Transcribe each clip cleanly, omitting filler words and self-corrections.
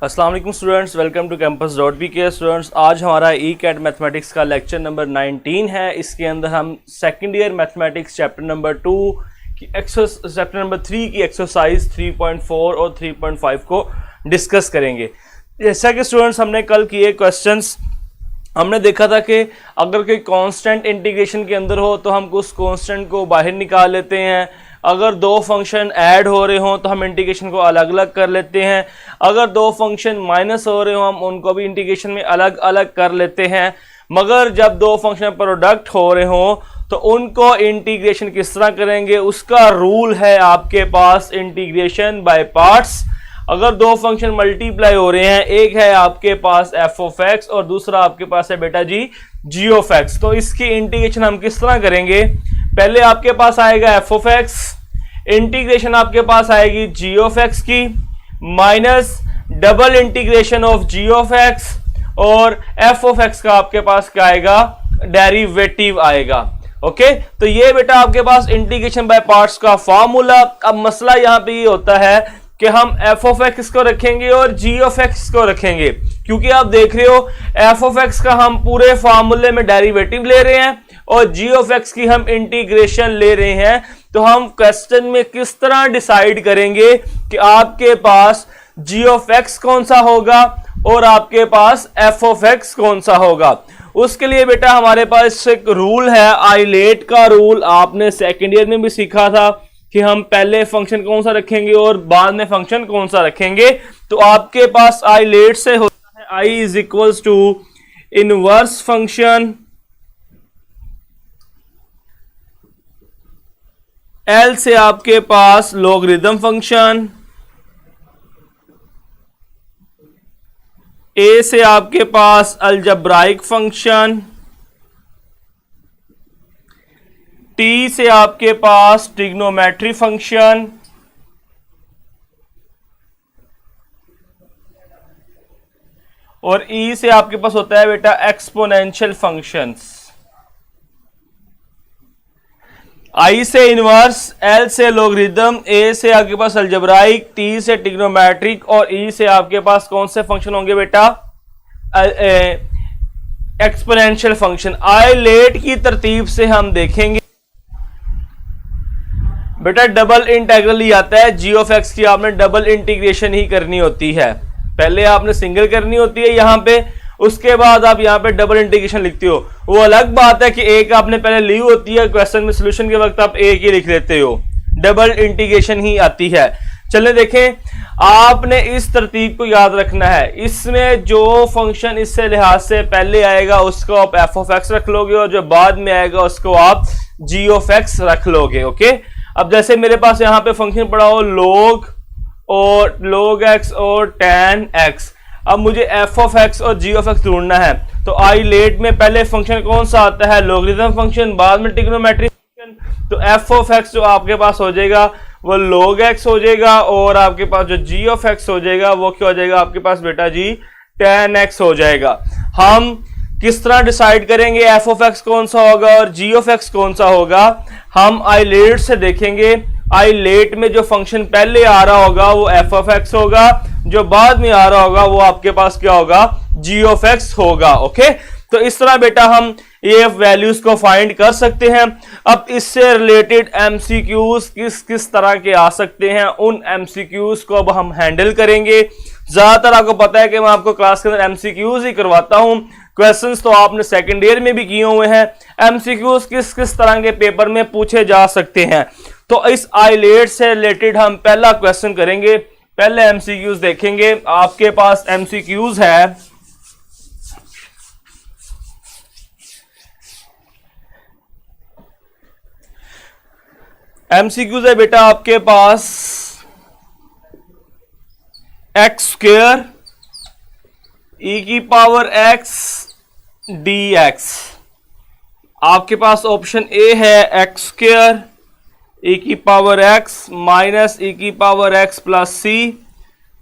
अस्सलाम वालेकुम students, welcome to campus.pk। Students, आज हमारा ई कैट मैथमेटिक्स का लेक्चर नंबर 19 है। इसके अंदर हम second year mathematics chapter number 2 की चैप्टर नंबर 3 की एक्सरसाइज 3.4 और 3.5 को डिस्कस करेंगे। जैसा कि स्टूडेंट्स हमने कल किए क्वेश्चंस, हमने देखा था कि अगर कोई कांस्टेंट इंटीग्रेशन के अंदर हो तो हम उस कांस्टेंट को बाहर निकाल लेते हैं। अगर दो फंक्शन ऐड हो रहे हों तो हम इंटीग्रेशन को अलग अलग कर लेते हैं। अगर दो फंक्शन माइनस हो रहे हों हम उनको भी इंटीग्रेशन में अलग अलग कर लेते हैं। मगर जब दो फंक्शन प्रोडक्ट हो रहे हों तो उनको इंटीग्रेशन किस तरह करेंगे, उसका रूल है आपके पास इंटीग्रेशन बाय पार्ट्स। अगर दो फंक्शन मल्टीप्लाई हो रहे हैं, एक है आपके पास एफ ऑफ एक्स और दूसरा आपके पास है बेटा जी जी ऑफ एक्स, तो इसकी इंटीग्रेशन हम किस तरह करेंगे। पहले आपके पास आएगा एफ ऑफ एक्स, इंटीग्रेशन आपके पास आएगी जी ऑफ एक्स की, minus double integration of g of x और एफ ऑफ एक्स का आपके पास क्या आएगा, डेरिवेटिव आएगा। ओके, तो ये बेटा आपके पास इंटीग्रेशन बाय पार्ट्स का फॉर्मूला। अब मसला यहां पे ये होता है कि हम एफ ऑफ एक्स को रखेंगे और जी ऑफ एक्स को रखेंगे, क्योंकि आप देख रहे हो एफ ऑफ एक्स का हम पूरे फॉर्मूले में डेरिवेटिव ले रहे हैं और जी ऑफ एक्स की हम इंटीग्रेशन ले रहे हैं। तो हम क्वेश्चन में किस तरह डिसाइड करेंगे कि आपके पास जी ऑफ एक्स कौन सा होगा और आपके पास एफ ऑफ एक्स कौन सा होगा। उसके लिए बेटा हमारे पास एक रूल है, आइलेट का रूल। आपने सेकेंड ईयर में भी सीखा था कि हम पहले फंक्शन कौन सा रखेंगे और बाद में फंक्शन कौन सा रखेंगे। तो आपके पास आइलेट से होता है I is equals to inverse function, L से आपके पास लॉगरिदम फंक्शन, ए से आपके पास अलजब्राइक फंक्शन, टी से आपके पास ट्रिग्नोमेट्री फंक्शन, और ई से आपके पास होता है बेटा एक्सपोनेंशियल फंक्शंस। आई से इनवर्स, एल से लॉगरिदम, ए से आपके पास अलजब्राइक, टी से ट्रिग्नोमेट्रिक और ई से आपके पास कौन से फंक्शन होंगे बेटा, एक्सपोनेंशियल फंक्शन। आइलेट की तरतीब से हम देखेंगे बेटा डबल इंटीग्रल ही आता है। जी ऑफ एक्स की आपने डबल इंटीग्रेशन ही करनी होती है, पहले आपने सिंगल करनी होती है यहां पे, उसके बाद आप यहां पे डबल इंटीग्रेशन लिखते हो। वो अलग बात है कि एक आपने पहले ली होती है, क्वेश्चन में सॉल्यूशन के वक्त आप एक ही लिख लेते हो, डबल इंटीग्रेशन ही आती है। चलिए देखें, आपने इस तरतीब को याद रखना है। इसमें जो फंक्शन इससे लिहाज से पहले आएगा उसको आप एफ ऑफ एक्स रख लोगे और जो बाद में आएगा उसको आप जी ऑफ एक्स रख लोगे। ओके, अब जैसे मेरे पास यहाँ पे फंक्शन पड़ा हो log x और tan x, अब मुझे f ऑफ x और g ऑफ x ढूंढना है। तो आइलेट में पहले फंक्शन कौन सा आता है, लॉगरिदम फंक्शन, बाद में ट्रिग्नोमेट्री फंक्शन। तो f ऑफ x जो आपके पास हो जाएगा वो log x हो जाएगा और आपके पास जो g ऑफ x हो जाएगा वो क्या हो जाएगा आपके पास बेटा जी tan x हो जाएगा। हम किस तरह डिसाइड करेंगे f ऑफ x कौन सा होगा और g ऑफ x कौन सा होगा, हम आइलेट से देखेंगे। आइलेट में जो फंक्शन पहले आ रहा होगा वो f ऑफ x होगा, जो बाद में आ रहा होगा वो आपके पास क्या होगा, g ऑफ x होगा। ओके, तो इस तरह बेटा हम ये वैल्यूज को फाइंड कर सकते हैं। अब इससे रिलेटेड एमसीक्यूज किस किस तरह के आ सकते हैं, उन एमसीक्यूज को अब हम हैंडल करेंगे। ज्यादातर आपको पता है कि मैं आपको क्लास के अंदर एमसीक्यूज ही करवाता हूं, क्वेश्चंस तो आपने सेकंड ईयर में भी किए हुए हैं। एमसीक्यूज किस किस तरह के पेपर में पूछे जा सकते हैं, तो इस आइलेट से रिलेटेड हम पहला क्वेश्चन करेंगे। पहले एमसीक्यूज देखेंगे। आपके पास एमसीक्यूज है, एमसीक्यूज है बेटा आपके पास एक्स स्क्वायर ई की पावर एक्स डी एक्स। आपके पास ऑप्शन ए है एक्स स्क्वायर ई की पावर एक्स माइनस ई की power x plus c.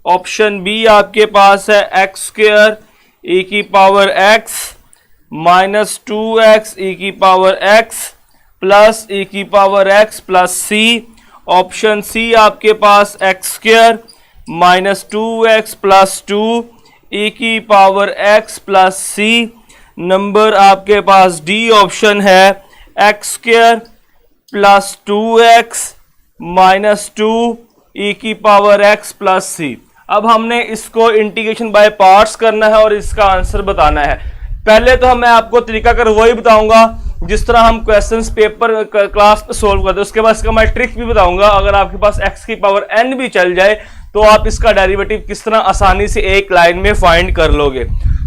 Option B आपके पास है एक्स स्क्वायर ई की पावर एक्स माइनस 2x ई की पावर एक्स प्लस ई की power x plus c. Option C आपके पास x square minus 2x plus 2 e की power x plus c. Number आपके पास डी ऑप्शन है x square plus 2x minus 2 e की power x plus सी। अब हमने इसको इंटीग्रेशन बाय पार्ट्स करना है और इसका आंसर बताना है। पहले तो मैं आपको तरीका कर वही बताऊंगा जिस तरह हम क्वेश्चंस पेपर क्लास पे सोल्व करते हैं, उसके बाद इसका मैं ट्रिक भी बताऊंगा। अगर आपके पास x की पावर n भी चल जाए तो आप इसका डेरिवेटिव किस तरह आसानी से एक लाइन में फाइंड कर लोगे।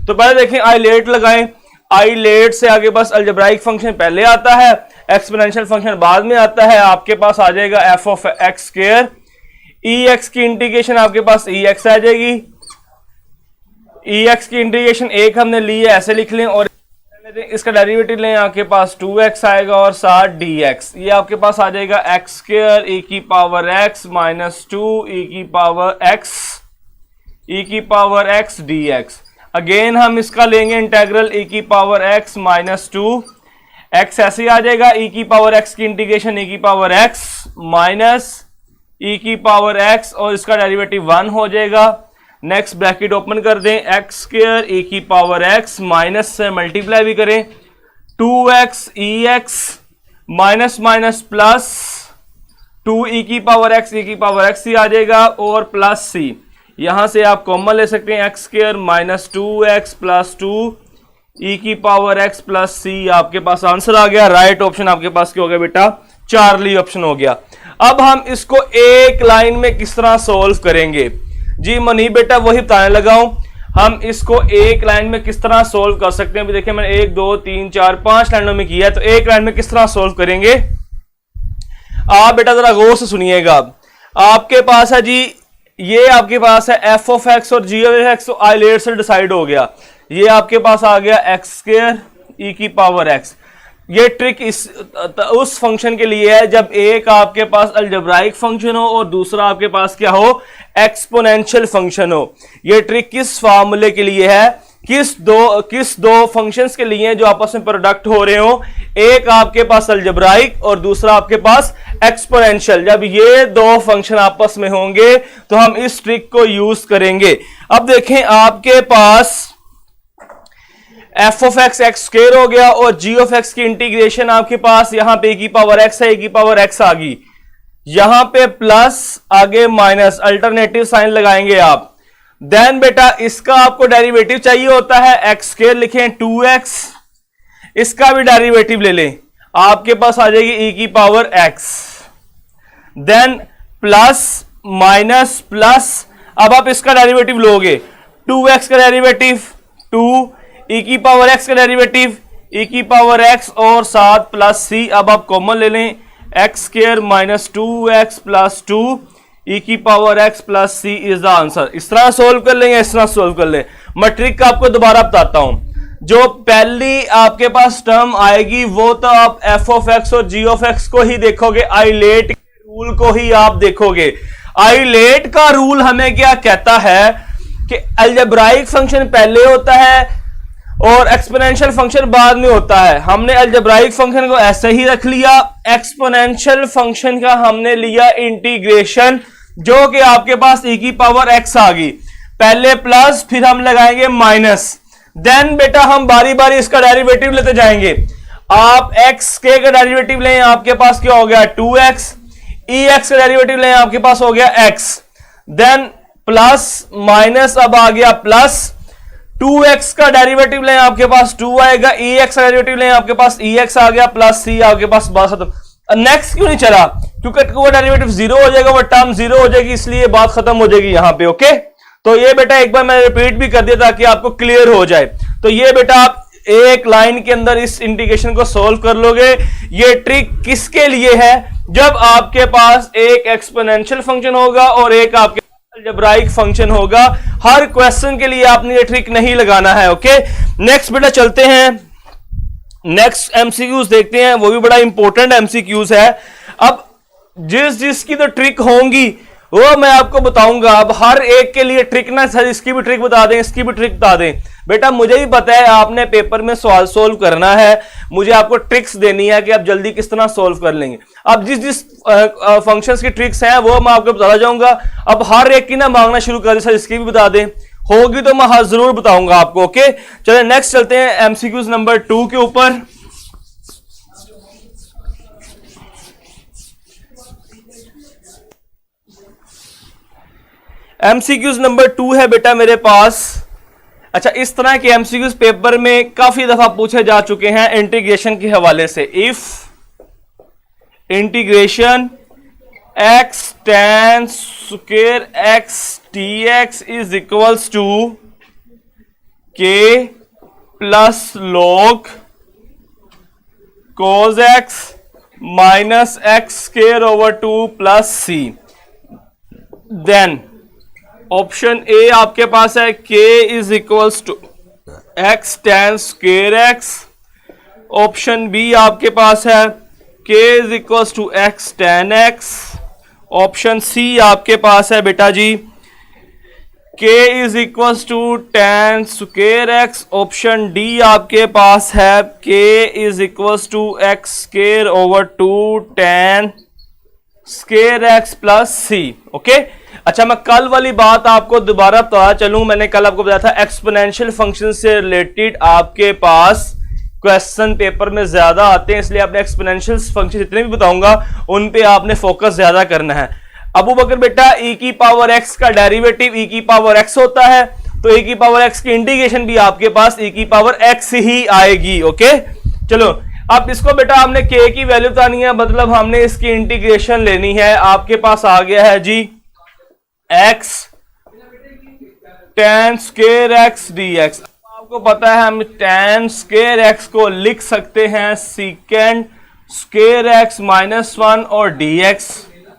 तो पहले देखें, आइलेट लगाएं। आइलेट से आगे बस अलजेब्राइक फंक्शन पहले आता है, एक्सपोनेंशियल फंक्शन बाद में आता है। आपके पास आ जाएगा F of x square, E x की इंटीग्रेशन आपके पास ई एक्स आ जाएगी। ई एक्स की इंटीग्रेशन एक हमने ली है, ऐसे लिख लें, और इसका डेरिवेटिव लें, आपके पास 2x आएगा और साथ dx। ये आपके पास आ जाएगा एक्स स्क्वायर ई की पावर x माइनस 2 ई की पावर x dx। अगेन हम इसका लेंगे इंटेग्रल ई की पावर x माइनस 2, x ऐसे ही आ जाएगा, ई की पावर x की इंटीग्रेशन ई की पावर x माइनस ई की पावर x और इसका डेरिवेटिव 1 हो जाएगा। नेक्स्ट ब्रैकेट ओपन कर दें, एक्स स्क्वायर ई की पावर x माइनस से मल्टीप्लाई भी करें, 2x ई x minus minus plus 2 e की पावर x ही आ जाएगा और प्लस c। यहां से आप कॉमन ले सकते हैं, x square minus 2x plus 2 e की पावर x प्लस c। आपके पास आंसर आ गया। राइट ऑप्शन आपके पास क्या हो गया बेटा? चार्ली ऑप्शन हो गया। अब हम इसको एक लाइन में किस तरह सोल्व करेंगे? जी मनी बेटा वही बताने लगा हूं। हम इसको एक लाइन में किस तरह सोल्व कर सकते हैं? अभी देखिए मैंने 1 2 3 4 5 लाइनों में किया है, तो एक लाइन में किस तरह सोल्व करेंगे आप बेटा जरा गौर से सुनिएगा। आपके पास है जी, ये आपके पास है एफ ऑफ एक्स और जी ऑफ एक्स, आइलेट से डिसाइड हो गया। ये आपके पास आ गया एक्स स्क्वायर ई की पावर एक्स। ये ट्रिक उस फंक्शन के लिए है जब एक आपके पास अलजेब्राइक फंक्शन हो और दूसरा आपके पास क्या हो? एक्सपोनेंशियल फंक्शन हो। ये ट्रिक किस फार्मूले के लिए है? किस दो फंक्शंस के लिए जो आपस में प्रोडक्ट हो रहे हो, एक आपके पास अलजेब्राइक और दूसरा आपके पास एक्सपोनेंशियल। जब ये दो फंक्शन आपस में होंगे तो हम इस ट्रिक को यूज करेंगे। अब देखें, आपके पास f of x x square हो गया और जी ऑफ एक्स की इंटीग्रेशन आपके पास यहां पे e की पावर एक्स है, e की पावर एक्स आ गई, यहां पे प्लस आगे माइनस, अल्टरनेटिव साइन लगाएंगे आप। देन बेटा इसका आपको डेरिवेटिव चाहिए होता है, एक्स स्क्वायर लिखें 2x, इसका भी डेरिवेटिव ले लें, आपके पास आ जाएगी e की power x। Then plus minus plus, अब आप इसका डेरिवेटिव लोगे, 2x का डेरिवेटिव 2, ई की पावर x का डेरिवेटिव ई की पावर x और साथ प्लस c। अब आप कॉमन ले लें, x square minus 2x plus 2 e की power x plus c is the answer. इस तरह सोल्व कर लेंगे, इस तरह सोल्व कर लें। मैं ट्रिक आपको दोबारा बताता हूं। जो पहली आपके पास टर्म आएगी वो तो आप एफ ऑफ एक्स और जी ऑफ एक्स को ही देखोगे, आइलेट के रूल को ही आप देखोगे। आइलेट का रूल हमें क्या कहता है कि अलजेब्राइक फंक्शन पहले होता है और एक्सपोनेंशियल फंक्शन बाद में होता है। हमने अलजेब्राइक फंक्शन को ऐसे ही रख लिया, एक्सपोनेंशियल फंक्शन का हमने लिया इंटीग्रेशन, जो कि आपके पास e की पावर x आ गई, पहले प्लस फिर हम लगाएंगे माइनस। देन बेटा हम बारी बारी इसका डेरिवेटिव लेते जाएंगे। आप x के का डेरिवेटिव लें, आपके पास क्या हो गया 2x, ex का डेरिवेटिव लें, आपके पास हो गया x। देन प्लस माइनस, अब आ गया प्लस, 2x का डेरिवेटिव लें, आपके पास 2 आएगा, ex का डेरिवेटिव लें, आपके पास ex आ गया, प्लस c आपके पास बात खत्म। नेक्स्ट क्यों नहीं चला? क्योंकि वो डेरिवेटिव 0 हो जाएगा, वो टर्म 0 हो जाएगी, इसलिए बात खत्म हो जाएगी यहां पे। ओके, तो ये बेटा एक बार मैं रिपीट भी कर दिया ताकि आपको क्लियर हो जाए। तो ये बेटा आप एक लाइन के अंदर इस इंटीग्रेशन को सोल्व कर लोगे। ये ट्रिक किसके लिए है? जब आपके पास एक एक्सपोनेंशियल फंक्शन होगा और एक आपके अलजेब्राइक फंक्शन होगा। हर क्वेश्चन के लिए आपने ये ट्रिक नहीं लगाना है। ओके, नेक्स्ट बेटा चलते हैं, नेक्स्ट एमसीक्यूज देखते हैं, वो भी बड़ा इंपॉर्टेंट एमसीक्यूज है। अब जिसकी तो ट्रिक होंगी वो मैं आपको बताऊंगा। अब हर एक के लिए ट्रिक ना, सर इसकी भी ट्रिक बता दें, इसकी भी ट्रिक बता दें, बेटा मुझे भी पता है आपने पेपर में सवाल सोल्व करना है, मुझे आपको ट्रिक्स देनी है कि आप जल्दी किस तरह सोल्व कर लेंगे। अब जिस जिस फंक्शंस की ट्रिक्स हैं वो मैं आपको बताना जाऊंगा। अब हर एक की ना मांगना शुरू कर दे, इसकी भी बता दें, होगी तो मैं हाँ जरूर बताऊंगा आपको। ओके चलिए नेक्स्ट चलते हैं एमसीक्यूज नंबर 2 के ऊपर। एमसीक्यूज नंबर 2 है बेटा मेरे पास। अच्छा, इस तरह के एमसीक्यूज पेपर में काफी दफा पूछे जा चुके हैं इंटीग्रेशन के हवाले से। If integration x tan square x dx is equals to k plus log cos x minus x square over 2 plus c, then option A आपके पास है k is equals to x tan square x, option B आपके पास है k is equals to x tan x, option C आपके पास है बेटा जी k is equals to tan square x, option D आपके पास है k is equals to x square over 2 tan square x plus C. Okay अच्छा, मैं कल वाली बात आपको दोबारा बता चलूं। मैंने कल आपको बताया था एक्सपोनेंशियल फंक्शन से रिलेटेड आपके पास क्वेश्चन पेपर में ज्यादा आते हैं, इसलिए आपने एक्सपोनेंशियल फंक्शन जितने भी बताऊंगा उन पे आपने फोकस ज्यादा करना है। अबू बकर बेटा e की पावर x का डेरिवेटिव e की पावर x होता है, तो e की पावर x की इंटीग्रेशन भी आपके पास e की पावर x ही आएगी। ओके चलो, अब इसको बेटा हमने k की वैल्यू बतानी है, मतलब हमने इसकी इंटीग्रेशन लेनी है। आपके पास आ गया है जी x tan square x dx। आपको पता है हम tan स्क्वायर x को लिख सकते हैं सीकेंड स्क्वायर x माइनस 1 और dx।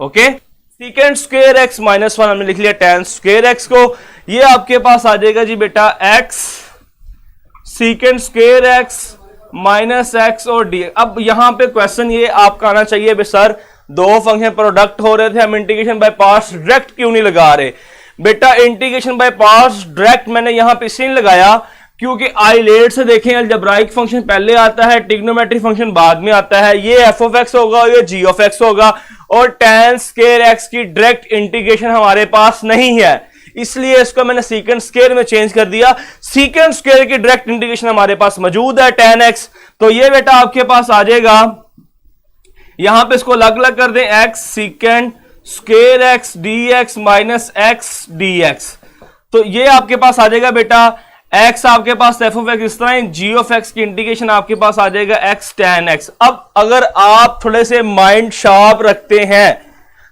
Okay, secant square x minus 1 हमने लिख लिया tan स्क्वायर x को, ये आपके पास आ जाएगा जी बेटा x secant square x minus x और dx। अब यहां पे क्वेश्चन ये आपका आना चाहिए बे सर, दो फंक्शन प्रोडक्ट हो रहे थे, हम इंटीग्रेशन बाय पार्ट्स डायरेक्ट क्यों नहीं लगा रहे? बेटा इंटीग्रेशन बाय पार्ट्स डायरेक्ट मैंने यहां पे इसलिए नहीं लगाया क्योंकि आइलेट से देखें अलजेब्राइक फंक्शन पहले आता है, ट्रिग्नोमेट्रिक फंक्शन बाद में आता है। ये एफ ऑफ एक्स होगा, ये जी ऑफ एक्स होगा, और tan स्क्वायर एक्स की डायरेक्ट इंटीग्रेशन हमारे पास नहीं है, इसलिए इसको मैंने सीकेंड स्क्वायर में चेंज कर दिया। सीकेंड स्क्वायर की डायरेक्ट इंटीग्रेशन हमारे पास मौजूद है tan x, तो ये बेटा आपके पास आ जाएगा, यहां पे इसको अलग अलग कर दें, x secant square x dx minus x dx, तो ये आपके पास आ जाएगा बेटा x आपके पास f ऑफ x, इस तरह g ऑफ x की इंटीग्रेशन आपके पास आ जाएगा x tan x। अब अगर आप थोड़े से माइंड शार्प रखते हैं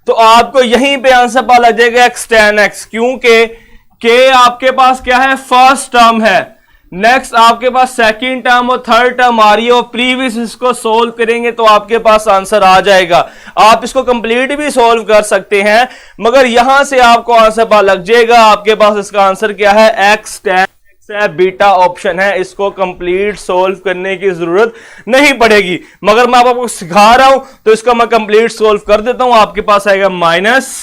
तो आपको यहीं पे आंसर पता लग जाएगा x tan x, क्योंकि k आपके पास क्या है, फर्स्ट टर्म है, नेक्स्ट आपके पास सेकंड टर्म और थर्ड टर्म आ रही है, और प्रीवियस इसको सोल्व करेंगे तो आपके पास आंसर आ जाएगा। आप इसको कंप्लीट भी सोल्व कर सकते हैं, मगर यहां से आपको आंसर पता लग जाएगा। आपके पास इसका आंसर क्या है, x tan x है, बीटा ऑप्शन है, इसको कंप्लीट सोल्व करने की जरूरत नहीं पड़ेगी, मगर मैं आपको सिखा रहा हूं तो इसको मैं कंप्लीट सोल्व कर देता हूं। आपके पास आएगा माइनस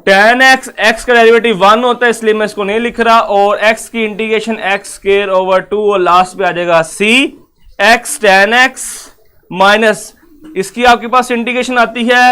tan x, x का डेरिवेटिव 1 होता है इसलिए मैं इसको नहीं लिख रहा, और x की इंटीग्रेशन x स्क्वायर ओवर 2, और लास्ट पे आ जाएगा c x tan x minus, इसकी आपके पास इंटीग्रेशन आती है,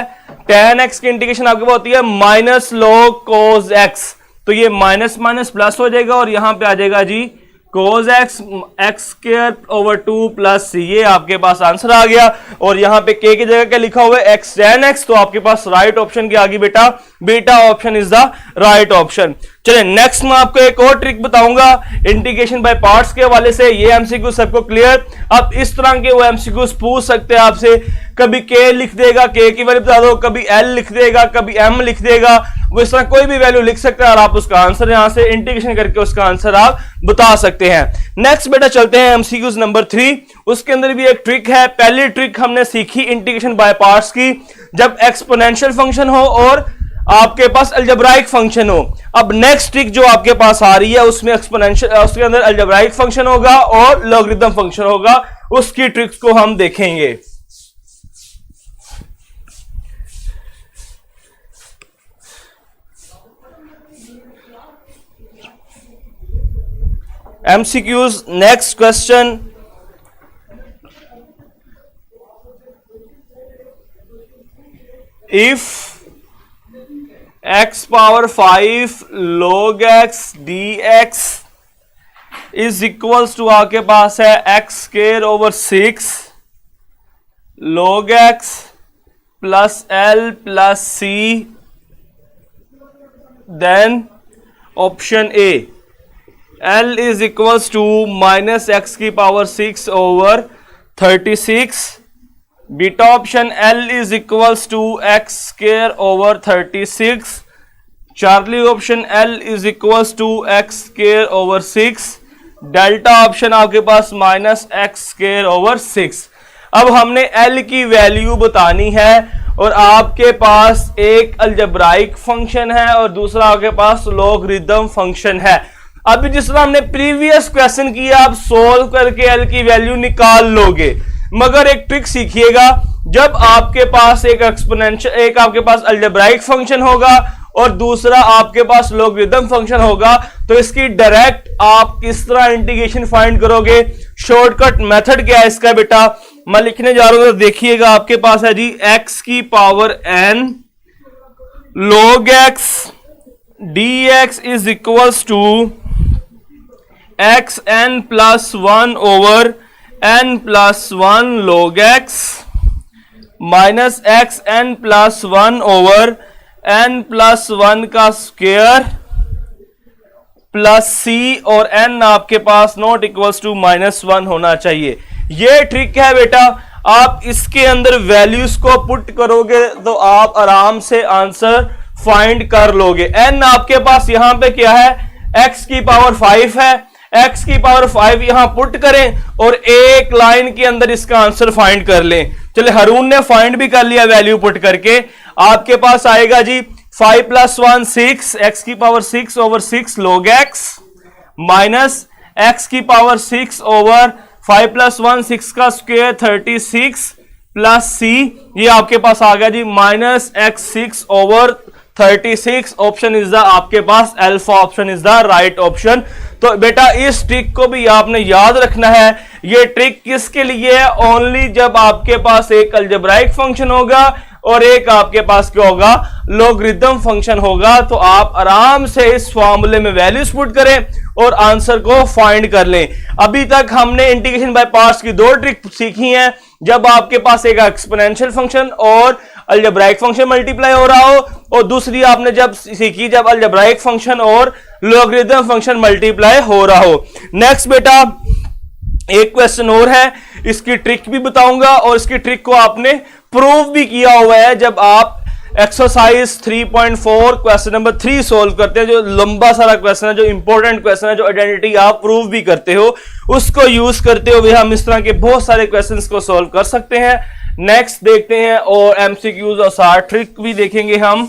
tan x की इंटीग्रेशन आपके पास होती है माइनस log cos x, तो ये माइनस माइनस प्लस हो जाएगा, और यहां पे आ जाएगा जी cos x x square over 2 plus c, ये आपके पास आंसर आ गया। और यहां पे k की जगह क्या लिखा हुआ है, x tan x, तो आपके पास राइट ऑप्शन की आगे बेटा beta option is the right option. चलिए नेक्स्ट मैं आपको एक और ट्रिक बताऊंगा इंटीग्रेशन बाय पार्ट्स के हवाले से। ये एमसीक्यू सबको क्लियर? अब इस तरह के वो एमसीक्यूज पूछ सकते हैं आपसे, कभी k लिख देगा, k की वैल्यू बता दो, कभी l लिख देगा, कभी m लिख देगा, वो इस तरह कोई भी वैल्यू लिख सकता है और आप उसका आंसर यहां से इंटीग्रेशन करके उसका आंसर आप बता सकते हैं। नेक्स्ट बेटा चलते हैं एमसीक्यूज नंबर 3, उसके अंदर भी एक ट्रिक है। पहली ट्रिक हमने सीखी इंटीग्रेशन बाय पार्ट्स की, जब एक्सपोनेंशियल फंक्शन हो और आपके पास अलजेब्राइक फंक्शन हो। अब नेक्स्ट ट्रिक जो आपके पास आ रही है उसमें एक्सपोनेंशियल, उसके अंदर अलजेब्राइक फंक्शन होगा और लॉगरिथम फंक्शन होगा, उसकी ट्रिक्स को हम देखेंगे। MCQs. Next question. If x power 5 log x dx is equals to आपके पास है x square over 6 log x plus L plus C, then option A, L is equals to minus x की power 6 over 36, beta option L is equals to x square over 36, Charlie option L is equals to x square over 6, delta option आपके पास minus x square over 6। अब हमने L की value बतानी है और आपके पास एक अलजेब्राइक फंक्शन है और दूसरा आपके पास लॉगरिथम फंक्शन है। अभी जिस तरह हमने प्रीवियस क्वेश्चन किया, आप सोल्व करके L की वैल्यू निकाल लोगे, मगर एक ट्रिक सीखिएगा, जब आपके पास एक एक्सपोनेंशियल, एक आपके पास अलजेब्राइक फंक्शन होगा और दूसरा आपके पास लॉगरिथम फंक्शन होगा, तो इसकी डायरेक्ट आप किस तरह इंटीग्रेशन फाइंड करोगे। शॉर्टकट मेथड क्या है इसका बेटा, मैं लिखने जा रहा हूं, तो देखिएगा आपके पास है जी x की power n log x dx is equals to x n plus 1 over n plus 1 log x minus x n plus 1 over n plus 1 का स्क्वायर प्लस c, और n आपके पास नॉट इक्वल्स टू -1 होना चाहिए। ये trick है बेटा, आप इसके अंदर वैल्यूज को पुट करोगे तो आप आराम से आंसर फाइंड कर लोगे। n आपके पास यहां पे क्या है, x की पावर 5 है, x की पावर 5 यहां पुट करें और एक लाइन के अंदर इसका आंसर फाइंड कर लें। चले, हरून ने फाइंड भी कर लिया वैल्यू पुट करके, आपके पास आएगा जी 5 प्लस 1 6, x की power 6 over 6 log x minus x की पावर 6 ओवर 5 प्लस 1 6 का स्क्वायर 36 प्लस c, ये आपके पास आ गया जी minus x 6 over 36। Option is the आपके पास alpha option is the right option. तो बेटा इस ट्रिक को भी आपने याद रखना है। ये ट्रिक किसके लिए है, ओनली जब आपके पास एक अलजेब्राइक फंक्शन होगा और एक आपके पास क्या होगा, लॉगरिथम फंक्शन होगा, तो आप आराम से इस फॉर्मूले में वैल्यूज पुट करें और आंसर को फाइंड कर लें। अभी तक हमने इंटीग्रेशन बाय पार्ट्स की दो ट्रिक सीखी हैं, जब आपके पास एक एक्सपोनेंशियल फंक्शन और अलजेब्राइक फंक्शन मल्टीप्लाई हो रहा हो, और दूसरी आपने जब सीखी जब अलजेब्राइक फंक्शन और लॉगरिथम फंक्शन मल्टीप्लाई हो रहा हो। नेक्स्ट बेटा एक क्वेश्चन और है, इसकी ट्रिक भी बताऊंगा और इसकी ट्रिक को आपने प्रूव भी किया हुआ है जब आप एक्सरसाइज 3.4 क्वेश्चन नंबर 3 सोल्व करते हैं, जो लंबा सारा क्वेश्चन है, जो इंपॉर्टेंट क्वेश्चन है, जो आइडेंटिटी आप प्रूव भी करते हो, उसको यूज करते हुए हम इस तरह के बहुत सारे क्वेश्चंस को सोल्व कर सकते हैं। नेक्स्ट देखते हैं और एमसीक्यूज और सार ट्रिक भी देखेंगे हम।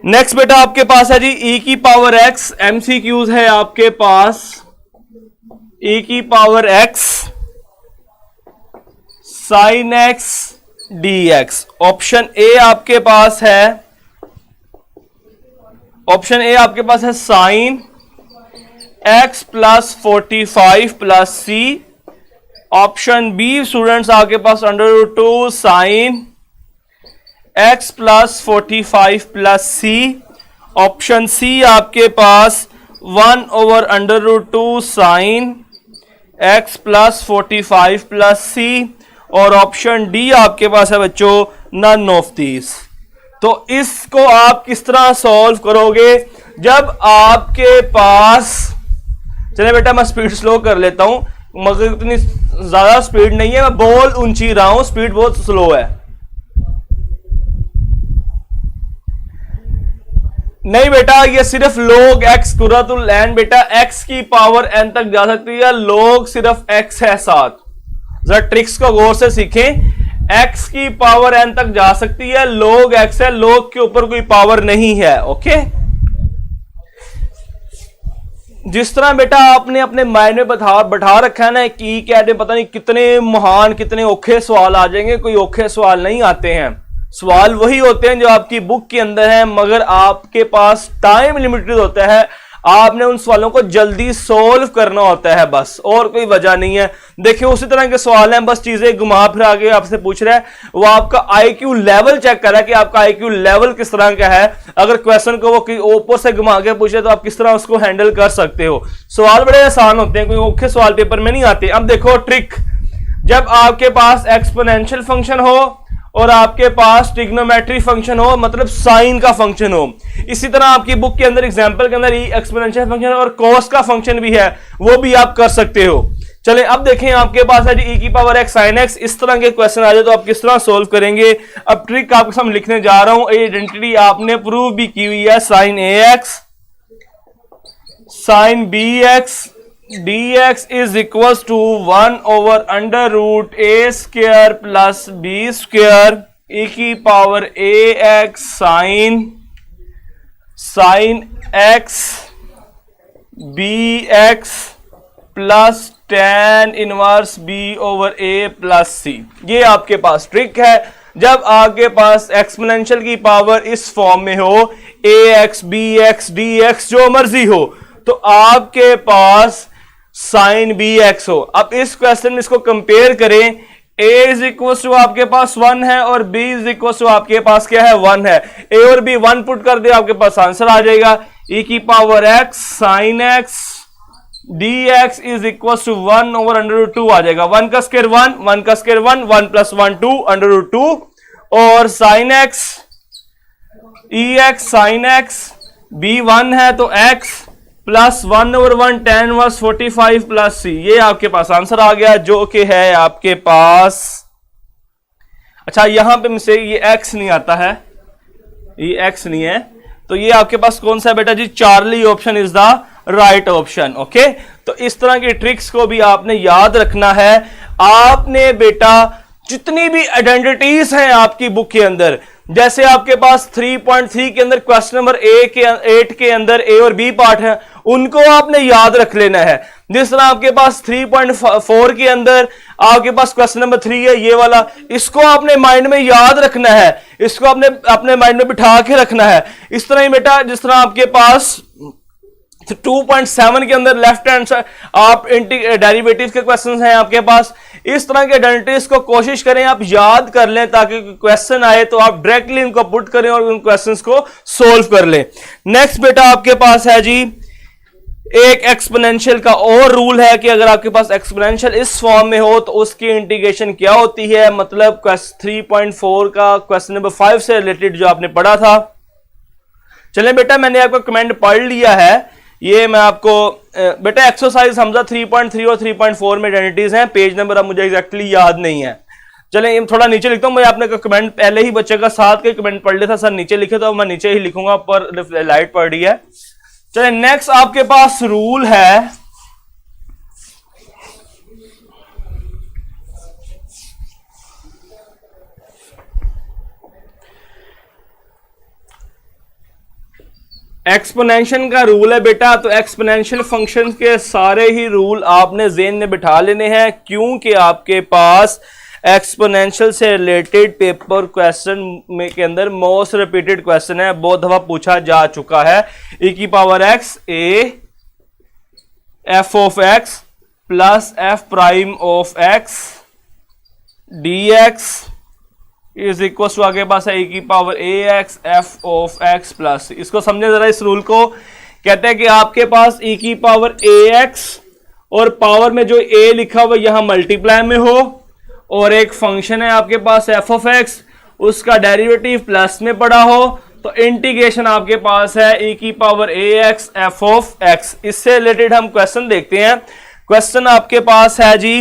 नेक्स्ट बेटा आपके पास है जी e की पावर x, एमसीक्यूज है आपके पास e की power x sine x dx। Option A आपके पास है, ऑप्शन ए आपके पास है sine x plus 45 plus c। Option B students आपके पास √2 sine x plus 45 plus c। Option C आपके पास 1/√2 sine x plus 45 plus c। और ऑप्शन डी आपके पास है बच्चों नन ऑफ दीज। तो इसको आप किस तरह सॉल्व करोगे, जब आपके पास, चलिए बेटा मैं स्पीड स्लो कर लेता हूं, मगर इतनी ज्यादा स्पीड नहीं है, मैं बोल ऊंची रहा हूं, स्पीड बहुत स्लो है। नहीं बेटा ये सिर्फ log x कुरातुल n, बेटा x की पावर n तक जा सकती है, log सिर्फ x है साथ। जरा ट्रिक्स को गौर से सीखें, x की पावर n तक जा सकती है, log x है, log के ऊपर कोई पावर नहीं है। ओके, जिस तरह बेटा आपने अपने माइंड में बैठा रखा है ना कि क्या पता नहीं कितने महान कितने औखे सवाल आ जाएंगे, कोई औखे सवाल नहीं आते हैं। सवाल वही होते हैं जो आपकी बुक के अंदर है, मगर आपके पास टाइम लिमिटेड होता है, आपने उन सवालों को जल्दी सोल्व करना होता है बस, और कोई वजह नहीं है। देखिए उसी तरह के सवाल हैं, बस चीजें घुमा फिरा के आपसे पूछ रहा है, वो आपका आईक्यू लेवल चेक कर रहा है कि आपका आईक्यू लेवल किस तरह का है। अगर क्वेश्चन को वो ऊपर से घुमा के पूछे तो आप किस तरह उसको हैंडल कर सकते हो। सवाल बड़े आसान होते हैं, कोई औखे सवाल पेपर में नहीं आते। अब देखो ट्रिक, जब आपके पास एक्सपोनेंशियल फंक्शन हो और आपके पास ट्रिग्नोमेट्री फंक्शन हो, मतलब साइन का फंक्शन हो, इसी तरह आपकी बुक के अंदर एग्जांपल के अंदर एक्सपोनेंशियल फंक्शन और कॉस का फंक्शन भी है, वो भी आप कर सकते हो। चले अब देखें, आपके पास है e की पावर x sin x, इस तरह के क्वेश्चन आ जाए तो आप किस तरह सोल्व करेंगे। अब ट्रिक आपके सामने लिखने जा रहा हूं, आइडेंटिटी आपने प्रूव भी की हुई है, sin ax sin bx dx is equals to 1 over under root a square plus b square e की power ax sin x bx plus tan inverse b over a plus c। ये आपके पास trick है। जब आपके पास exponential की power इस form में हो, ax bx dx जो मर्जी हो, तो आपके पास साइन बी एक्स हो। अब इस क्वेश्चन में इसको कंपेयर करें, a इज इक्वल टू आपके पास 1 है और b इज इक्वल टू आपके पास क्या है, 1 है। a और b 1 पुट कर दे, आपके पास आंसर आ जाएगा e की power x sine x dx is equal to 1 over under root 2 आ जाएगा। 1 का स्क्वायर 1, 1 का स्क्वायर 1, 1 प्लस 1 2 अंडर रूट 2, और sine x ex sine x b 1 है तो x plus 1 over 1 tan inverse 45 plus c। ये आपके पास आंसर आ गया, जो कि है आपके पास। अच्छा यहां पे मिस्टेक, ये x नहीं आता है, ये x नहीं है, तो ये आपके पास कौन सा है बेटा जी, Charlie option is the right option. Okay, तो इस तरह की ट्रिक्स को भी आपने याद रखना है। आपने बेटा जितनी भी आइडेंटिटीज हैं आपकी बुक के अंदर, जैसे आपके पास 3.3 के अंदर क्वेश्चन नंबर 8 के अंदर ए और बी पार्ट है, उनको आपने याद रख लेना है। जिस तरह आपके पास 3.4 के अंदर आपके पास क्वेश्चन नंबर 3 है, ये वाला, इसको आपने माइंड में याद रखना है, इसको आपने अपने माइंड में बिठा के रखना है। इस तरह ही बेटा जिस तरह आपके पास 2.7 के अंदर लेफ्ट हैंड साइड आप डेरिवेटिव के क्वेश्चंस हैं आपके पास, इस तरह के आइडेंटिटीज को कोशिश करें आप याद कर लें, ताकि क्वेश्चन आए तो आप डायरेक्टली उनको पुट करें और उन क्वेश्चंस को सोल्व कर लें। नेक्स्ट बेटा आपके पास है जी एक एक्सपोनेंशियल का और रूल है कि अगर आपके पास एक्सपोनेंशियल इस फॉर्म में हो तो उसकी इंटीग्रेशन क्या होती है, मतलब 3.4 का क्वेश्चन नंबर 5 से रिलेटेड जो आपने पढ़ा था। चलें बेटा मैंने आपका कमेंट पढ़ लिया है, ये मैं आपको बेटा एक्सरसाइज हमजा 3.3 और 3.4 में आइडेंटिटीज हैं, पेज नंबर अब मुझे एग्जैक्टली याद नहीं है। चलें थोड़ा नीचे लिखता हूं, मैं आपने कमेंट पहले ही बच्चे का साथ के कमेंट पढ़ लिया था, सर नीचे लिखे तो मैं नीचे ही लिखूंगा, पर लाइट पड़ रही है। चलिए नेक्स्ट आपके पास रूल है एक्सपोनेंशियल का रूल है बेटा। तो एक्सपोनेंशियल फंक्शन के सारे ही रूल आपने ज़हन में बिठा लेने हैं, क्योंकि आपके पास एक्सपोनेंशियल से रिलेटेड पेपर क्वेश्चन में के अंदर मोस्ट रिपीटेड क्वेश्चन है, बहुत दफा पूछा जा चुका है। e की power x a f of x plus f prime of x dx is equal to आपके पास है e की power ax f of x plus. इसको समझे जरा, इस रूल को कहते हैं कि आपके पास e की पावर ax और पावर में जो a लिखा हुआ यहां मल्टीप्लाई में हो, और एक फंक्शन है आपके पास f ऑफ x, उसका डेरिवेटिव प्लस में पड़ा हो, तो इंटीग्रेशन आपके पास है e की power ax f of x। इससे रिलेटेड हम क्वेश्चन देखते हैं। क्वेश्चन आपके पास है जी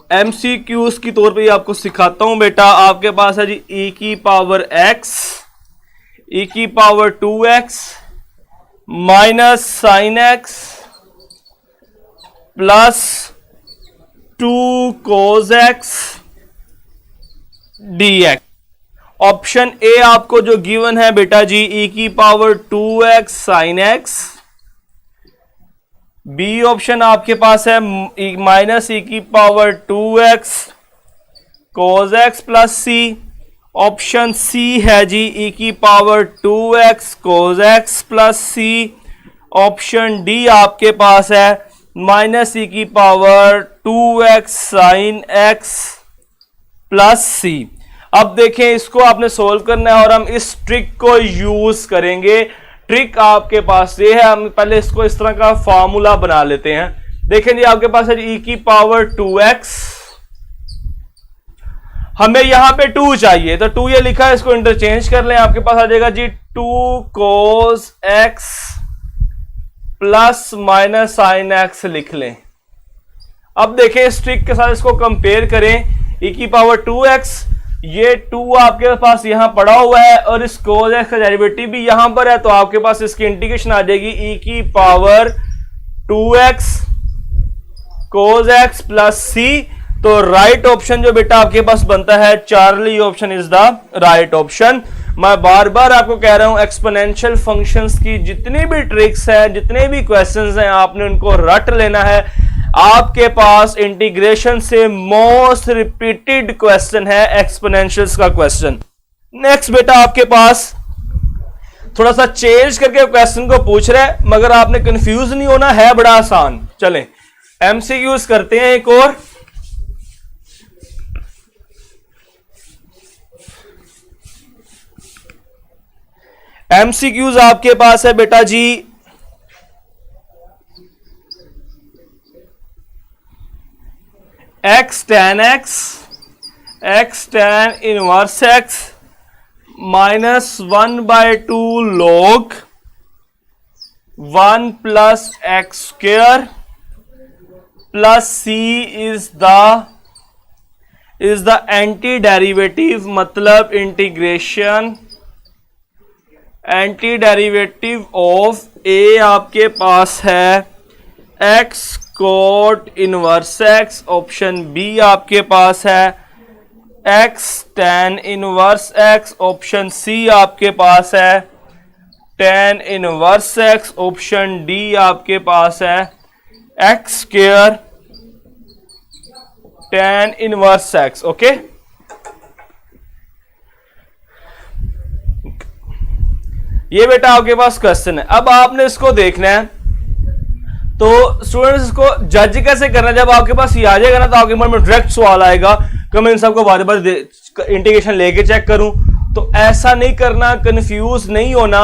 MCQs की तौर पे आपको सिखाता हूं बेटा। आपके पास है जी e की पावर x e की power 2x minus sine x plus 2 cos x dx। Option A आपको जो गिवन है बेटा जी e की power 2x sine x, B option आपके पास है माइनस e की power 2x cos x plus c, option C है जी ई की power 2x cos x plus c. Option D आपके पास है माइनस ई की power 2x sine x plus सी। अब देखें, इसको आपने सोल्व करना है और हम इस ट्रिक को यूज करेंगे। ट्रिक आपके पास ये है, हम पहले इसको इस तरह का फॉर्मूला बना लेते हैं। देखें जी, आपके पास है ई की पावर 2x, हमें यहां पे 2 चाहिए तो 2 ये लिखा है, इसको इंटरचेंज कर लें। आपके पास आ जाएगा जी 2 कोस x plus minus sine x लिख लें। अब देखें इस ट्रिक के साथ इसको कंपेयर करें। ई की पावर 2x, ये 2 आपके पास यहां पड़ा हुआ है और इस कोस एक्स का डेरिवेटिव भी यहां पर है, तो आपके पास इसकी इंटीग्रेशन आ जाएगी ई की power 2x cos x plus c. तो राइट ऑप्शन जो बेटा आपके पास बनता है, Charlie option is the right option. मैं बार बार आपको कह रहा हूं, एक्सपोनेंशियल फंक्शंस की जितनी भी ट्रिक्स हैं, जितने भी क्वेश्चंस हैं, आपने उनको रट लेना है। आपके पास इंटीग्रेशन से मोस्ट रिपीटेड क्वेश्चन है एक्सपोनेंशियल्स का क्वेश्चन। नेक्स्ट बेटा आपके पास थोड़ा सा चेंज करके क्वेश्चन को पूछ रहा है, मगर आपने कंफ्यूज नहीं होना है, बड़ा आसान। चलें एमसीक्यूज करते हैं एक और। एमसीक्यूज आपके पास है बेटा जी x tan inverse x minus 1/2 log 1 plus x square plus c is the anti derivative, मतलब integration anti derivative of A आपके पास है x cot inverse x. Option B आपके पास है x tan inverse x. Option C आपके पास है tan inverse x. Option D आपके पास है x square tan inverse x. Okay, ये बेटा आपके पास क्वेश्चन है। अब आपने इसको देखना है, तो स्टूडेंट्स इसको जज कैसे करना है। जब आपके पास ये आ जाएगा ना, तो आपके मन में डायरेक्ट सवाल आएगा कि मैं इन सबको बार बार इंटीग्रेशन लेके चेक करूं, तो ऐसा नहीं करना, कंफ्यूज नहीं होना।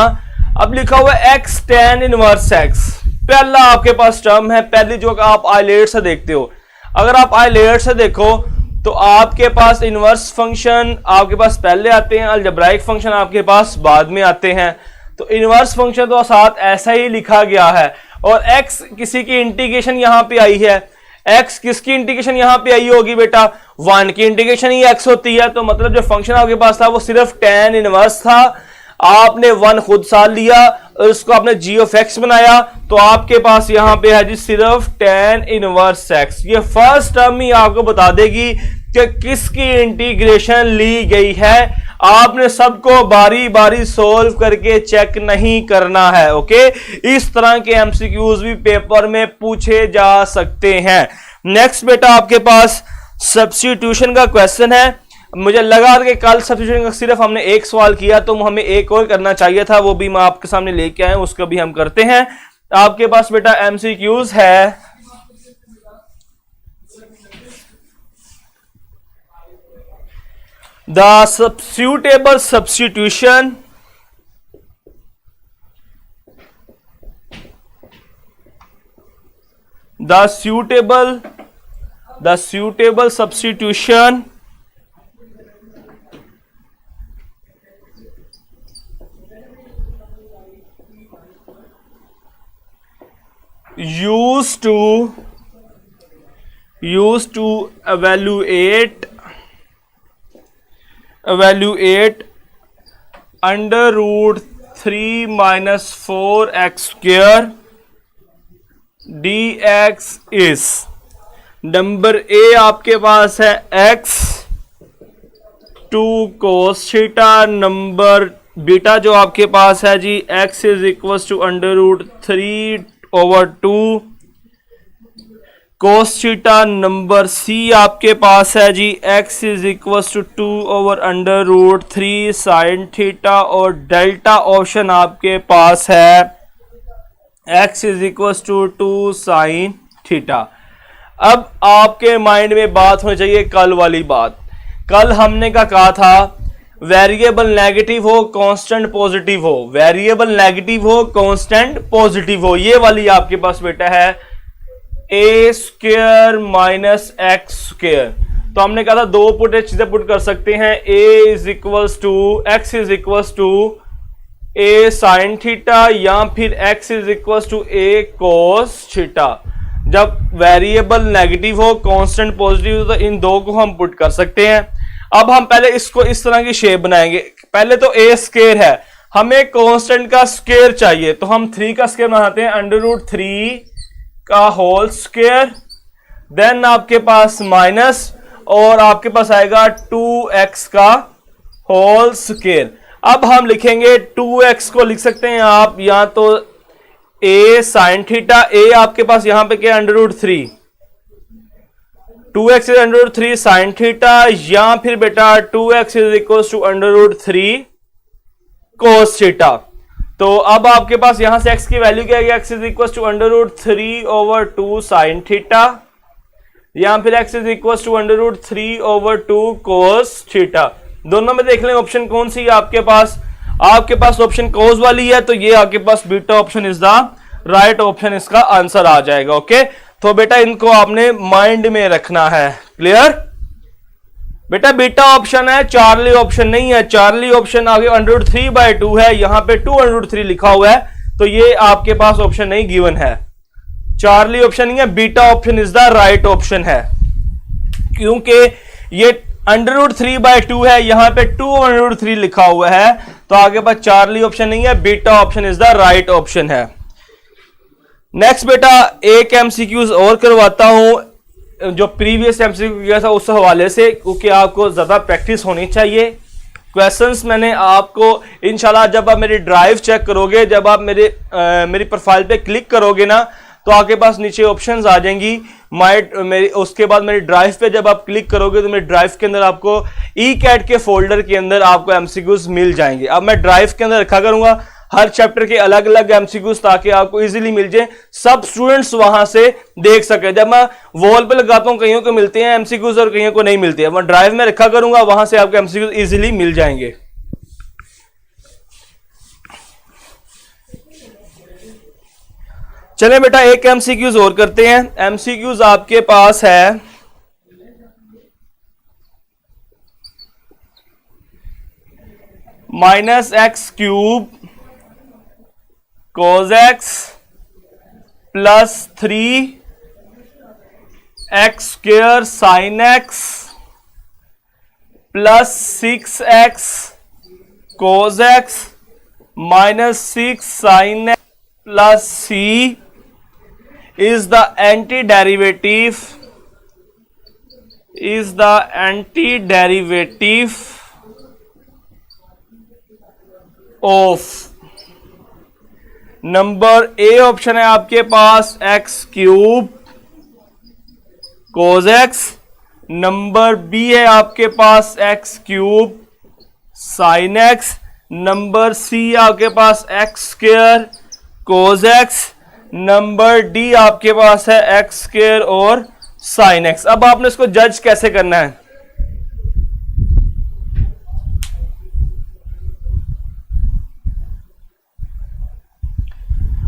अब लिखा हुआ है एक्स टेन इनवर्स एक्स, पहला आपके पास टर्म है, पहली जो आप आइलेट से देखते हो। अगर आप आइलेट से देखो तो आपके पास इनवर्स फंक्शन आपके पास पहले आते हैं, अलजेब्राइक फंक्शन आपके पास बाद में आते हैं। तो इनवर्स फंक्शन तो साथ ऐसा ही लिखा गया है, और x किसी की इंटीग्रेशन यहां पे आई है। x किसकी इंटीग्रेशन यहां पे आई होगी बेटा, 1 की इंटीग्रेशन ही x होती है। तो मतलब जो फंक्शन आपके पास था वो सिर्फ tan इनवर्स था, आपने 1 खुद साल लिया और उसको आपने g ऑफ x बनाया, तो आपके पास यहां पे है जी सिर्फ tan इनवर्स x। ये फर्स्ट टर्म ही आपको बता देगी कि किसकी इंटीग्रेशन ली गई है। आपने सबको बारी बारी सोल्व करके चेक नहीं करना है। ओके, इस तरह के एमसीक्यूज भी पेपर में पूछे जा सकते हैं। नेक्स्ट बेटा आपके पास सब्स्टिट्यूशन का क्वेश्चन है। मुझे लगा कि कल सब्स्टिट्यूशन का सिर्फ हमने एक सवाल किया, तो हमें एक और करना चाहिए था, वो भी मैं आपके सामने लेके आया हूं, उसको भी हम करते हैं। आपके पास बेटा एमसीक्यूज है the suitable substitution substitution used to evaluate under root 3 minus 4x square dx is। Number A आपके पास है x 2 cos theta. Number beta जो आपके पास है जी x is equal to under root 3/2 cos theta number C आपके पास है जी x is equal to 2/√3 sine theta, और डेल्टा ऑप्शन आपके पास है x is equal to 2 sine theta. अब आपके माइंड में बात होनी चाहिए कल वाली बात। कल हमने कहा था वेरिएबल नेगेटिव हो कांस्टेंट पॉजिटिव हो, वेरिएबल नेगेटिव हो कांस्टेंट पॉजिटिव हो, ये वाली आपके पास बेटा है a square minus x square. तो हमने कहा था दो चीजें पुट कर सकते हैं, a is equal to x is equal to a sine theta या फिर x is equal to a cos theta. जब वेरिएबल नेगेटिव हो कांस्टेंट पॉजिटिव हो तो इन दो को हम पुट कर सकते हैं। अब हम पहले इसको इस तरह की शेप बनाएंगे। पहले तो a स्क्वायर है, हमें कांस्टेंट का स्क्वायर चाहिए, तो हम 3 का स्क्वायर बनाते हैं √3 का होल स्क्वायर, देन आपके पास माइनस और आपके पास आएगा 2x का होल स्क्वायर। अब हम लिखेंगे 2x को लिख सकते हैं आप या तो a साइन थीटा, a आपके पास यहां पे क्या √3, 2x इज √3 साइन थीटा, या फिर बेटा 2x is equal to √3 cos theta. तो अब आपके पास यहां से x की वैल्यू क्या है, x is equal to √3/2 sine theta, या फिर x is equal to √3/2 cos theta. दोनों में देख लें ऑप्शन कौन सी है आपके पास ऑप्शन कोस वाली है, तो ये आपके पास beta option is the right option, इसका आंसर आ जाएगा। ओके, तो बेटा इनको आपने माइंड में रखना है। क्लियर बेटा, बीटा ऑप्शन है, चार्ली ऑप्शन नहीं है। चार्ली ऑप्शन आगे √3/2 है, यहां पे 2√3 लिखा हुआ है, तो ये आपके पास ऑप्शन नहीं गिवन है। चार्ली ऑप्शन नहीं है, beta option is the right option है, क्योंकि ये √3/2 है, यहां पे 2√3 लिखा हुआ है, तो आगे पास चार्ली ऑप्शन नहीं है, beta option is the right option है। नेक्स्ट बेटा एक एमसीक्यूज और करवाता हूं, जो प्रीवियस एमसीक्यू किया था उस हवाले से, क्योंकि आपको ज्यादा प्रैक्टिस होनी चाहिए। क्वेश्चंस मैंने आपको इंशाल्लाह जब आप मेरी ड्राइव चेक करोगे, जब आप मेरी प्रोफाइल पे क्लिक करोगे ना, तो आपके पास नीचे ऑप्शंस आ जाएंगी उसके बाद मेरी ड्राइव पे जब आप क्लिक करोगे तो मेरी ड्राइव के अंदर आपको ई-कैट के फोल्डर के अंदर आपको एमसीक्यूज मिल जाएंगे। अब मैं ड्राइव के अंदर रखा करूंगा हर चैप्टर के अलग अलग एमसीक्यूज, ताकि आपको इजीली मिल जाए, सब स्टूडेंट्स वहां से देख सके। जब मैं वॉल पे लगाता हूं कईयों को मिलते हैं एमसीक्यूज और कईयों को नहीं मिलते हैं, मैं ड्राइव में रखा करूंगा, वहां से आपको एमसीक्यूज इजीली मिल जाएंगे। चले बेटा एक एमसीक्यूज और करते हैं। एमसीक्यूज आपके पास है -x³ cos x + 3x² sin x + 6x cos x -6 sin x + c is the antiderivative of number A option है आपके पास x³ cos x, number B है आपके पास x³ sin x, number C आपके पास x² cos x, number D आपके पास है x² और sin x। अब आपने इसको जज कैसे करना है?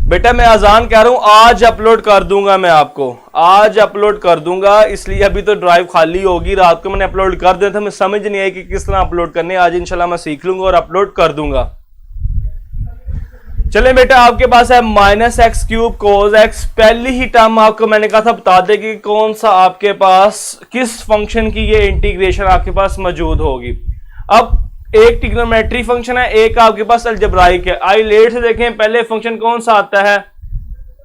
बेटा मैं अजान कह रहा हूं, आज अपलोड कर दूंगा, मैं आपको आज अपलोड कर दूंगा, इसलिए अभी तो ड्राइव खाली होगी। रात को मैंने अपलोड कर दिया था, मैं समझ नहीं आई कि किस तरह अपलोड करने। आज इंशाल्लाह मैं सीख लूंगा और अपलोड कर दूंगा। चले बेटा आपके पास है -x³ cos x। पहली ही टर्म आपको मैंने कहा था बता दे कि कौन सा आपके पास किस फंक्शन की ये इंटीग्रेशन आपके पास मौजूद होगी। अब एक ट्रिग्नोमेट्री फंक्शन है, एक आपके पास अलजेब्राइक है। आई लेट से देखें पहले फंक्शन कौन सा आता है,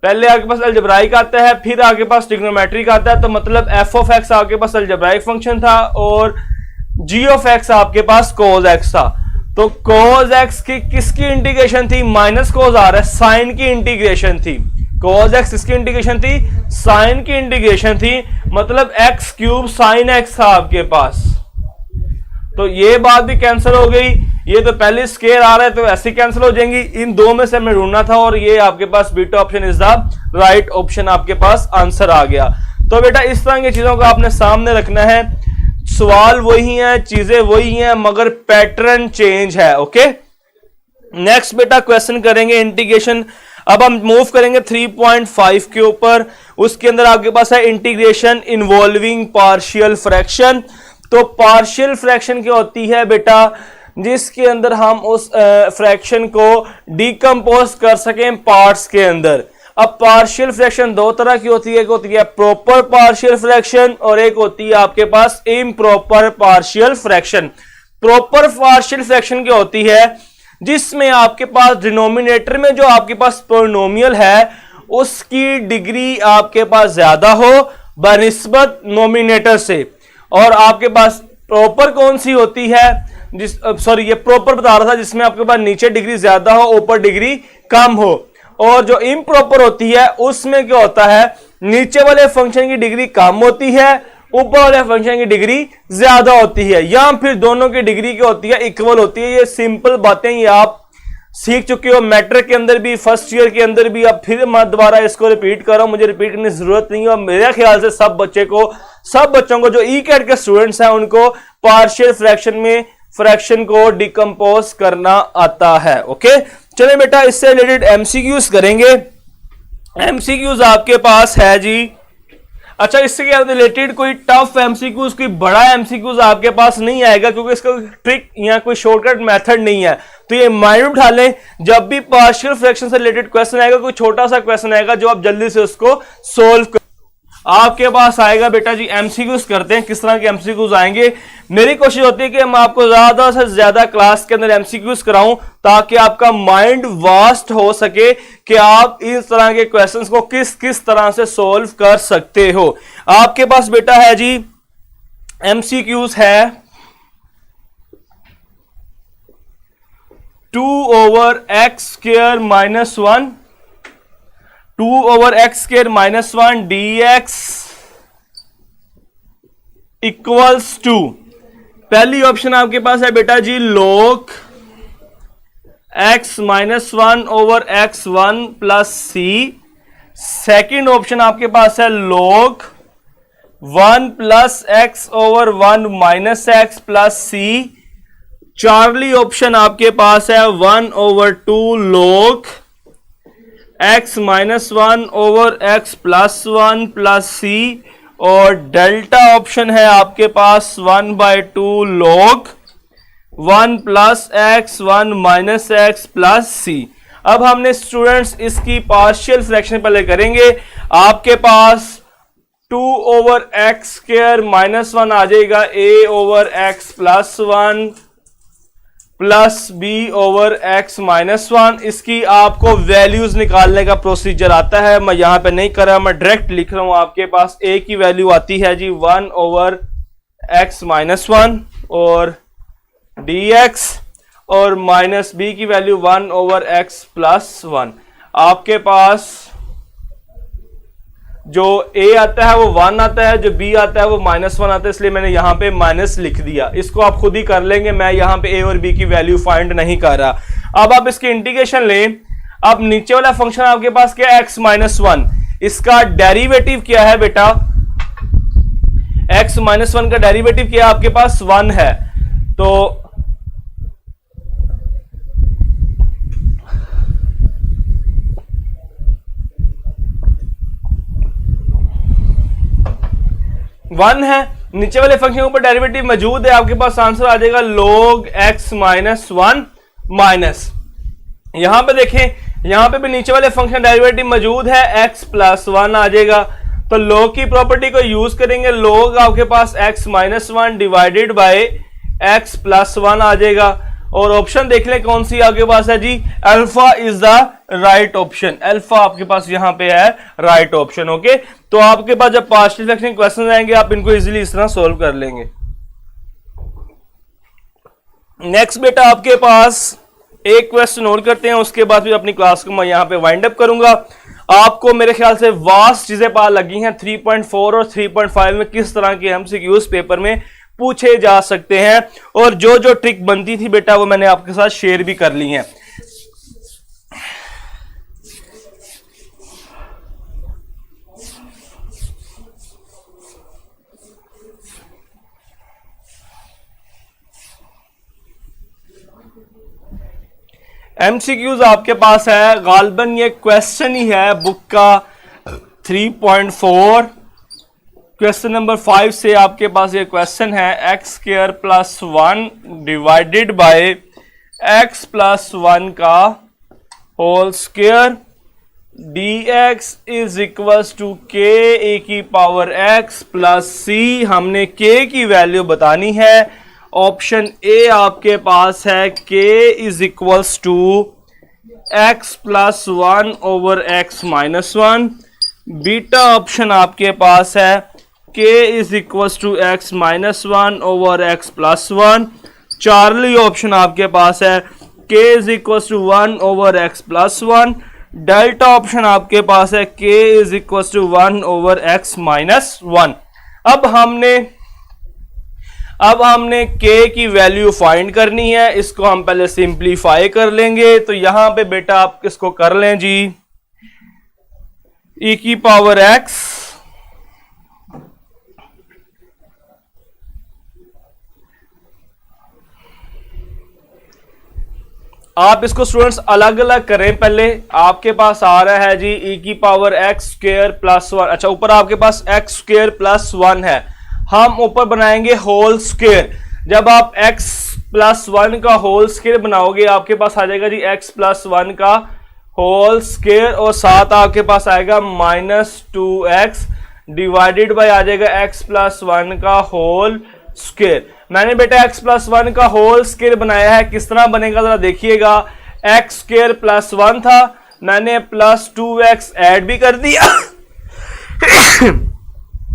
पहले आपके पास अलजेब्राइक आता है, फिर आपके पास ट्रिग्नोमेट्रिक आता है। तो मतलब f(x) आपके पास अलजेब्राइक फंक्शन था और g(x) आपके पास cos x था। तो cos x की किसकी इंटीग्रेशन थी? माइनस cos आ रहा है, साइन की इंटीग्रेशन थी। cos x किसकी इंटीग्रेशन थी, साइन की इंटीग्रेशन थी, मतलब x क्यूब साइन x था आपके पास। तो ये बात भी कैंसिल हो गई, ये तो पहले स्केयर आ रहा है तो ऐसे कैंसिल हो जाएंगी। इन दो में से हमें ढूंढना था और ये आपके पास beta option is the right option, आपके पास आंसर आ गया। तो बेटा इस तरह की चीजों को आपने सामने रखना है, सवाल वही है, चीजें वही हैं, मगर पैटर्न चेंज है। ओके, नेक्स्ट बेटा क्वेश्चन करेंगे इंटीग्रेशन। अब हम मूव करेंगे 3.5 के ऊपर। उसके अंदर आपके पास है इंटीग्रेशन इन्वॉल्विंग पार्शियल फ्रैक्शन। तो पार्शियल फ्रैक्शन क्या होती है बेटा, जिसके अंदर हम उस फ्रैक्शन को डिकम्पोज कर सकें पार्ट्स के अंदर। अब पार्शियल फ्रैक्शन दो तरह की होती है, एक होती है प्रॉपर पार्शियल फ्रैक्शन और एक होती है आपके पास improper partial fraction. Proper partial fraction क्या होती है, जिसमें आपके पास डिनोमिनेटर में जो आपके पास पोलिनोमियल है उसकी डिग्री आपके पास ज्यादा हो बनिस्बत नोमिनेटर से। और आपके पास प्रॉपर कौन सी होती है, ये प्रॉपर बता रहा था जिसमें आपके पास नीचे डिग्री ज्यादा हो ऊपर डिग्री कम हो। और जो इम्प्रॉपर होती है उसमें क्या होता है, नीचे वाले फंक्शन की डिग्री कम होती है, ऊपर वाले फंक्शन की डिग्री ज्यादा होती है, या फिर दोनों की डिग्री क्या होती है, इक्वल होती है। ये सिंपल बातें ये आप सीख चुके हो मैट्रिक के अंदर भी, फर्स्ट ईयर के अंदर भी। अब फिर मैं दोबारा इसको रिपीट कर रहा हूं, मुझे रिपीट करने की जरूरत नहीं है। मेरे ख्याल से सब बच्चों को जो ई कैट के स्टूडेंट्स हैं उनको पार्शियल फ्रैक्शन में फ्रैक्शन को डिकम्पोज करना आता है। ओके, चलिए बेटा इससे रिलेटेड एमसीक्यूज करेंगे। एमसीक्यूज आपके पास है जी। अच्छा, इससे क्या रिलेटेड कोई टफ एमसीक्यूज, कोई बड़ा एमसीक्यूज आपके पास नहीं आएगा, क्योंकि इसका ट्रिक या कोई शॉर्टकट मेथड नहीं है। तो ये माइंड में उठा लें, जब भी पार्शियल फ्रैक्शन से रिलेटेड क्वेश्चन आएगा, कोई छोटा सा क्वेश्चन आएगा जो आप जल्दी से उसको सोल्व कर, आपके पास आएगा बेटा जी। एमसीक्यूज करते हैं, किस तरह के एमसीक्यूज आएंगे। मेरी कोशिश होती है कि मैं आपको ज्यादा से ज्यादा क्लास के अंदर एमसीक्यूज कराऊं, ताकि आपका माइंड वास्ट हो सके कि आप इस तरह के क्वेश्चंस को किस किस तरह से सोल्व कर सकते हो। आपके पास बेटा है जी एमसीक्यूज है 2/x² - 2/x² - dx equals to, पहली ऑप्शन आपके पास है बेटा जी log x - 1/x1 plus c। Second option आपके पास है log 1 + x/1 - x plus c। Charlie option आपके पास है 1/2 log x - 1/x + 1 plus c। और डेल्टा ऑप्शन है आपके पास 1/2 log 1 + x1 - x plus c। अब हमने स्टूडेंट्स इसकी पार्शियल फ्रैक्शन पहले करेंगे। आपके पास 2/x² - 1 आ जाएगा a/x + 1 प्लस b/x - 1। इसकी आपको वैल्यूज निकालने का प्रोसीजर आता है, मैं यहां पे नहीं कर रहा, मैं डायरेक्ट लिख रहा हूं। आपके पास a की वैल्यू आती है जी 1/x - 1 और dx, और माइनस b की वैल्यू 1/x + 1। आपके पास जो a आता है वो 1 आता है, जो b आता है वो -1 आता है, इसलिए मैंने यहां पे माइनस लिख दिया। इसको आप खुद ही कर लेंगे, मैं यहां पे a और b की वैल्यू फाइंड नहीं कर रहा। अब आप इसकी इंटीग्रेशन लें। अब नीचे वाला फंक्शन आपके पास क्या है, x - 1, इसका डेरिवेटिव क्या है बेटा, x - 1 का डेरिवेटिव क्या है आपके पास 1 है। तो वन है, नीचे वाले फंक्शन के ऊपर डेरिवेटिव मौजूद है, आपके पास आंसर आ जाएगा log x - 1 माइनस। यहां पे देखें, यहां पे भी नीचे वाले फंक्शन डेरिवेटिव मौजूद है, x + 1 आ जाएगा। तो log की प्रॉपर्टी को यूज करेंगे, log आपके पास x - 1 डिवाइडेड बाय x + 1 आ जाएगा। और ऑप्शन देख लें कौन सी आपके पास है जी, alpha is the right option. Alpha आपके पास यहां पे है राइट ऑप्शन। ओके, तो आपके पास जब पार्शियल फ्रैक्शन क्वेश्चन आएंगे आप इनको इजीली इस तरह सोल्व कर लेंगे। नेक्स्ट बेटा आपके पास एक क्वेश्चन और करते हैं, उसके बाद फिर अपनी क्लास को मैं यहाँ पे वाइंड अप करूंगा। आपको मेरे ख्याल से वास्ट चीजें पता लगी हैं 3.4 और 3.5 में किस तरह के एमसीक्यूज पेपर में पूछे जा सकते हैं, और जो जो ट्रिक बनती थी बेटा वो मैंने आपके साथ शेयर भी कर ली है। एमसीक्यूज आपके पास है, गालबन ये क्वेश्चन ही है बुक का 3.4। क्वेश्चन नंबर 5 से आपके पास ये क्वेश्चन है, x square plus 1 divided by x plus 1 का whole square dx is equals to k A की पावर x प्लस सी। हमने k की वैल्यू बतानी है। ऑप्शन ए आपके पास है k is equals to x plus 1 over x minus 1। Beta option आपके पास है k is equals to x minus 1 over x plus 1। Charlie option आपके पास है k is equals to 1 over x plus 1। Delta option आपके पास है k is equals to 1 over x minus 1। अब हमने k की वैल्यू फाइंड करनी है। इसको हम पहले सिंप्लीफाई कर लेंगे। तो यहां पे बेटा आप इसको कर लें जी, e की पावर x आप इसको स्टूडेंट्स अलग अलग करें। पहले आपके पास आ रहा है जी e की पावर x स्क्वायर प्लस 1। अच्छा, ऊपर आपके पास x स्क्वायर प्लस 1 है, हम ऊपर बनाएंगे होल स्क्वायर। जब आप x प्लस 1 का होल स्क्वायर बनाओगे आपके पास आ जाएगा जी x प्लस 1 का होल स्क्वायर, और साथ आपके पास आएगा माइनस 2x डिवाइडेड बाय आ जाएगा x प्लस 1 का होल स्क्वायर। मैंने बेटा x प्लस 1 का होल स्क्वायर बनाया है, किस तरह बनेगा जरा देखिएगा। x स्क्वायर प्लस 1 था, मैंने प्लस 2x ऐड भी कर दिया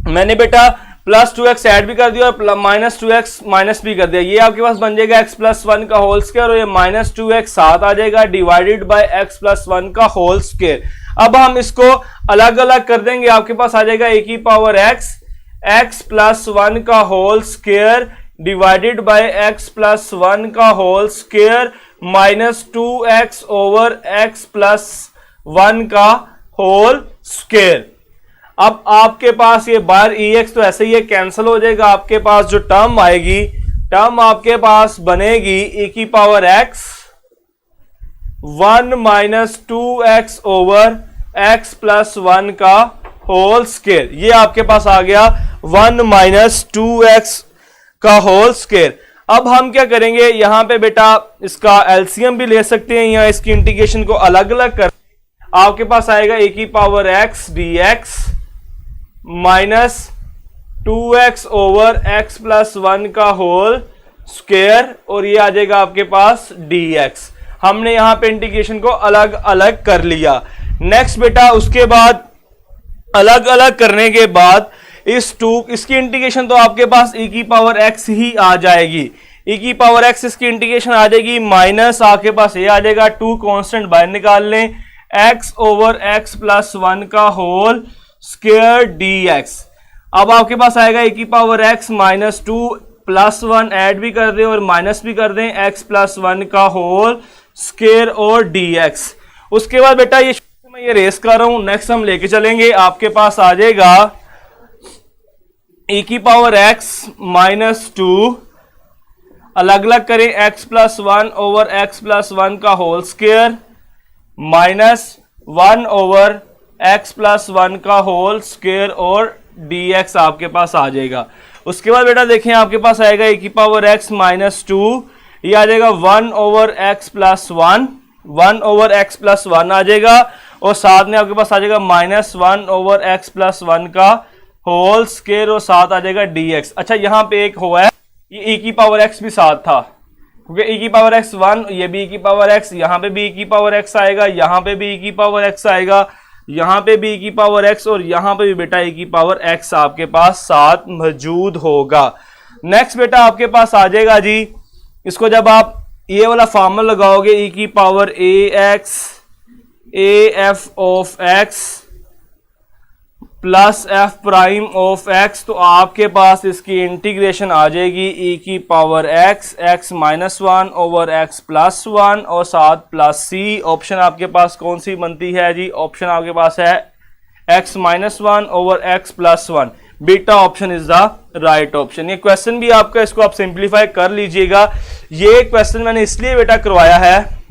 मैंने बेटा प्लस 2x ऐड भी कर दिया और माइनस 2x माइनस भी कर दिया। ये आपके पास बन जाएगा x प्लस 1 का होल स्क्वायर, और ये माइनस 2x साथ आ जाएगा डिवाइडेड बाय x प्लस 1 का होल स्क्वायर। अब हम इसको अलग अलग कर देंगे। आपके पास आ जाएगा a की पावर x प्लस 1 का whole square divided by x plus 1 का whole square minus 2x over x plus 1 का होल स्क्वायर। अब आपके पास ये बार ex तो ऐसे ही कैंसिल हो जाएगा। आपके पास जो टर्म आएगी, टर्म आपके पास बनेगी e की power x 1 minus 2x over x plus 1 का होल स्क्वायर। ये आपके पास आ गया 1 माइनस 2x का होल स्क्वायर। अब हम क्या करेंगे, यहां पे बेटा इसका एलसीएम भी ले सकते हैं या इसकी इंटीग्रेशन को अलग अलग कर। आपके पास आएगा a की power x dx minus 2x over x plus 1 का होल स्क्वायर, और ये आ जाएगा आपके पास dx। हमने यहां पे इंटीग्रेशन को अलग अलग कर लिया। नेक्स्ट बेटा उसके बाद अलग अलग करने के बाद इसकी इंटीग्रेशन तो आपके पास e की पावर x ही आ जाएगी। e की पावर x इसकी इंटीग्रेशन आ जाएगी, माइनस आपके पास ये आ जाएगा 2 कांस्टेंट बाहर निकाल लें, x ओवर x प्लस 1 का होल स्क्वायर dx। अब आपके पास आएगा e की power x minus 2 plus 1 add भी कर दें और माइनस भी कर दें, x प्लस 1 का होल स्क्वायर और dx। उसके बाद बेटा मैं ये रेस कर रहा हूं, नेक्स्ट हम लेके चलेंगे। आपके पास आ जाएगा e की पावर x माइनस 2, अलग अलग करें, x plus 1 over x plus 1 का whole square minus 1 over x plus 1 का होल स्क्वायर और dx आपके पास आ जाएगा। उसके बाद बेटा देखें आपके पास आएगा e की पावर x माइनस 2, ये आ जाएगा 1 over x plus 1, 1 over x plus 1 आ जाएगा, और साथ में आपके पास आ जाएगा माइनस 1 ओवर x प्लस 1 का होल स्क्वायर और साथ आ जाएगा dx। अच्छा, यहाँ पे एक हुआ है, ये e की पावर x भी साथ था, क्योंकि e की पावर x 1, ये भी e की पावर x, यहाँ पे भी e की पावर x आएगा, यहाँ पे भी e की पावर x आएगा, यहाँ पे भी e की पावर x, और यहाँ पे भी बेटा e की पावर x आपके पास साथ मौजूद होगा। नेक्स्ट बेटा आपके पास आ जाएगा जी, इसको जब आप ये वाला फॉर्मूला लगाओगे e की power ax af of x plus f prime of x, तो आपके पास इसकी इंटीग्रेशन आ जाएगी e की power x minus 1 over x plus 1 और साथ प्लस c। ऑप्शन आपके पास कौन सी बनती है जी? ऑप्शन आपके पास है x minus 1 over x plus 1। Beta option is the right option. ये क्वेश्चन भी आपका, इसको आप सिंप्लीफाई कर लीजिएगा। ये क्वेश्चन मैंने इसलिए बेटा करवाया है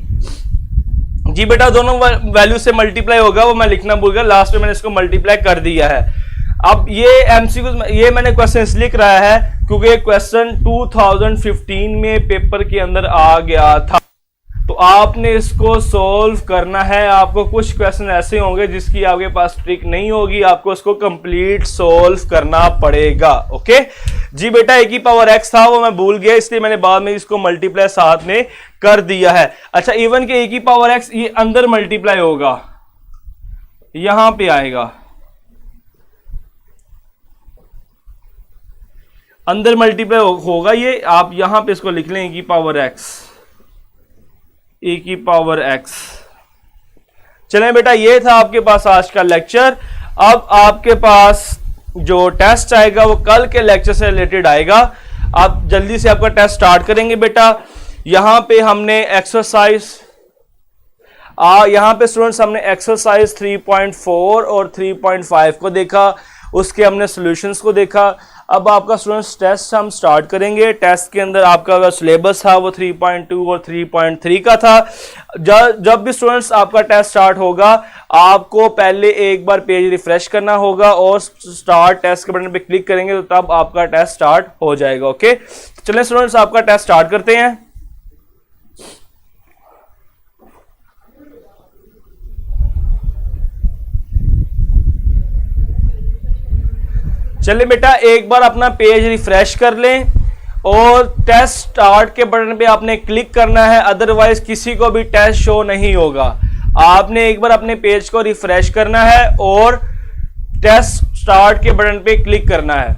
जी, बेटा दोनों वैल्यू से मल्टीप्लाई होगा, वो मैं लिखना भूल गया, लास्ट में मैंने इसको मल्टीप्लाई कर दिया है। अब ये एमसीक्यू, ये मैंने क्वेश्चन इसलिए कराया है क्योंकि ये क्वेश्चन 2015 में पेपर के अंदर आ गया था, तो आपने इसको सॉल्व करना है। आपको कुछ क्वेश्चन ऐसे होंगे जिसकी आपके पास ट्रिक नहीं होगी, आपको इसको कंप्लीट सॉल्व करना पड़ेगा। ओके जी बेटा, ए की पावर एक्स था वो मैं भूल गया, इसलिए मैंने बाद में इसको मल्टीप्लाई साथ में कर दिया है। अच्छा, इवन के ए की पावर एक्स ये अंदर मल्टीप्लाई होगा, यहां पे आएगा, अंदर मल्टीप्लाई होगा ये, आप यहां पे इसको लिख लें, ए की पावर एक्स, e की पावर x। चलें बेटा, ये था आपके पास आज का लेक्चर। अब आपके पास जो टेस्ट आएगा वो कल के लेक्चर से रिलेटेड आएगा। आप जल्दी से आपका टेस्ट स्टार्ट करेंगे बेटा। यहां पे हमने एक्सरसाइज यहां पे स्टूडेंट्स हमने एक्सरसाइज 3.4 और 3.5 को देखा, उसके हमने सॉल्यूशंस को देखा। अब आपका स्टूडेंट्स टेस्ट हम स्टार्ट करेंगे। टेस्ट के अंदर आपका सिलेबस था वो 3.2 और 3.3 का था। जब भी स्टूडेंट्स आपका टेस्ट स्टार्ट होगा, आपको पहले एक बार पेज रिफ्रेश करना होगा और स्टार्ट टेस्ट के बटन पे क्लिक करेंगे, तो तब आपका टेस्ट स्टार्ट हो जाएगा। ओके, चलें स्टूडेंट्स आपका टेस्ट स्टार्ट करते हैं। चलिए बेटा, एक बार अपना पेज रिफ्रेश कर लें और टेस्ट स्टार्ट के बटन पे आपने क्लिक करना है, अदरवाइज किसी को भी टेस्ट शो नहीं होगा। आपने एक बार अपने पेज को रिफ्रेश करना है और टेस्ट स्टार्ट के बटन पे क्लिक करना है।